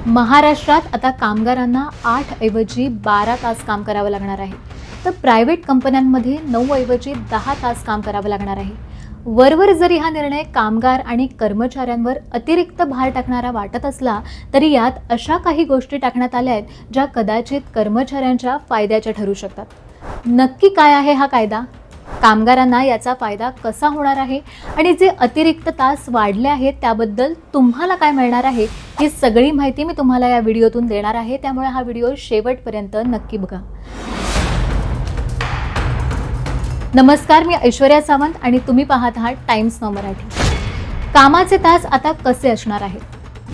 महाराष्ट्रात आता कामगारांना 8 ऐवजी 12 तास काम करावं लागणार आहे, तर प्रायव्हेट कंपन्यांमध्ये 9 ऐवजी 10 तास काम करावं लागणार आहे। वरवर जरी हा निर्णय कामगार आणि कर्मचाऱ्यांवर अतिरिक्त भार टाकणारा वाटत असला, तरी यात अशा काही गोष्टी टाकण्यात आल्या आहेत ज्या कदाचित कर्मचाऱ्यांच्या फायद्याच्या ठरू शकतात। नक्की काय आहे हा कायदा? कामगारांना याचा फायदा कसा होणार आहे आणि जे अतिरिक्त तास वाढले आहेत त्याबद्दल तुम्हाला काय मिळणार आहे, ही सगळी माहिती मी तुम्हाला या व्हिडिओतून देणार आहे, त्यामुळे हा व्हिडिओ शेवटपर्यंत नक्की बघा। नमस्कार, मी ऐश्वर्या सावंत आणि तुम्ही पाहत आहात टाइम्स नाऊ मराठी। कामाचे तास आता कसे असणार आहेत?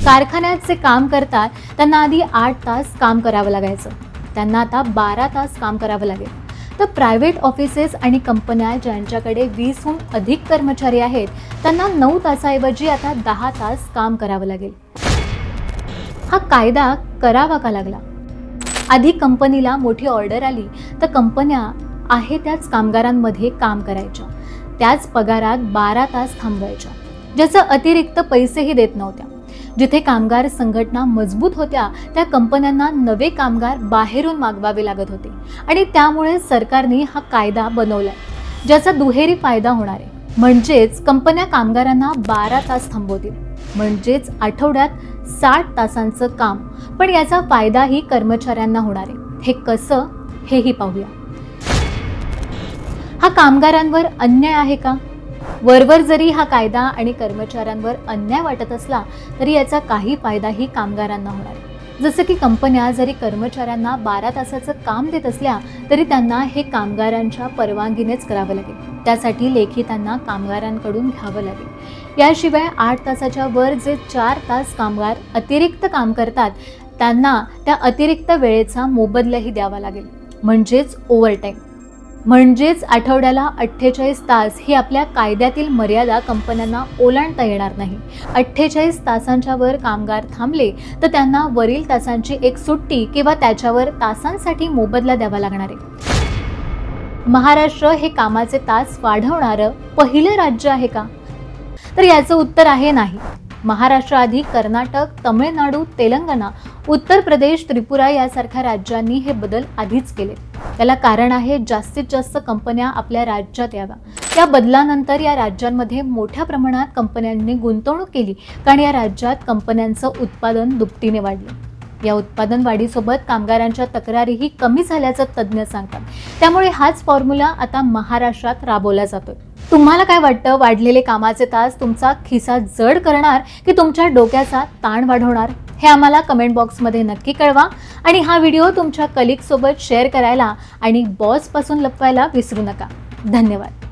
कारखान्यात जे काम करतात त्यांना आधी 8 तास काम करावं लागायचं, त्यांना आता 12 तास काम करावं लागेल। तर प्रायव्हेट ऑफिसेस आणि कंपन्या ज्यांच्याकडे 20हून अधिक कर्मचारी आहेत त्यांना 9 तासाऐवजी आता 10 तास काम करावं लागेल। हा कायदा करावा का लागला? आधी कंपनीला मोठी ऑर्डर आली तर कंपन्या आहे त्याच कामगारांमध्ये काम करायच्या, त्याच पगारात 12 तास थांबवायच्या, ज्याचे अतिरिक्त पैसेही देत नव्हत्या। जिथे कामगार संघटना मजबूत होत्या त्या कंपन्यांना नवे कामगार बाहेरून मागवावे लागत होते आणि त्यामुळे सरकारने हा कायदा बनवला, ज्याचा दुहेरी फायदा होणार आहे। म्हणजेच कंपन्या कामगारांना 12 तास थांबवतील, म्हणजेच आठवड्यात 60 तासांचं काम, पण याचा फायदाही कर्मचाऱ्यांना होणार आहे। हे कसं, हेही पाहूया। हा कामगारांवर अन्याय आहे का? वरवर जरी हा कायदा आणि कर्मचाऱ्यांवर अन्याय वाटत असला तरी याचा काही फायदाही कामगारांना होणार आहे। जसे की कंपन्या जरी कर्मचाऱ्यांना 12 तासाचं काम देत असल्या तरी त्यांना हे कामगारांच्या परवानगीनेच करावं लागेल, त्यासाठी लेखी त्यांना कामगारांकडून घ्यावं लागेल। याशिवाय 8 तासाच्या वर जे 4 तास कामगार अतिरिक्त काम करतात त्यांना त्या अतिरिक्त वेळेचा मोबदलाही द्यावा लागेल, म्हणजेच ओव्हरटाईम। म्हणजेच आठवड्याला 48 तास ही आपल्या कायद्यातील मर्यादा कंपन्यांना ओलांडता येणार नाही। 48 तासांच्या वर कामगार थांबले तर त्यांना वरील तासांची एक सुट्टी किंवा त्याच्यावर तासांसाठी मोबदला द्यावा लागणार आहे। महाराष्ट्र हे कामाचे तास वाढवणारं पहिलं राज्य आहे का? तर याचं उत्तर आहे नाही। महाराष्ट्र आधी कर्नाटक, तमिळनाडू, तेलंगणा, उत्तर प्रदेश, त्रिपुरा यासारख्या राज्यांनी हे बदल आधीच केले। त्याला कारण आहे जास्तीत जास्त कंपन्या आपल्या राज्यात याव्या। या बदलानंतर या राज्यांमध्ये मोठ्या प्रमाणात कंपन्यांनी गुंतवणूक केली, कारण या राज्यात कंपन्यांचं उत्पादन दुपटीने वाढलं। या उत्पादन वाढीसोबत कामगारांच्या तक्रारीही कमी झाल्याचं तज्ज्ञ सांगतात, त्यामुळे हाच फॉर्म्युला आता महाराष्ट्रात राबवला जातोय। तुम्हाला काय वाटतं, वाढलेले कामाचे तास तुमचा खिसा जड करणार की तुमच्या डोक्याचा ताण वाढवणार? हे आम्हाला कमेंट बॉक्समध्ये नक्की कळवा आणि हा व्हिडिओ तुमच्या कलीग सोबत शेअर करायला आणि बॉस पासून लपवायला विसरू नका। धन्यवाद।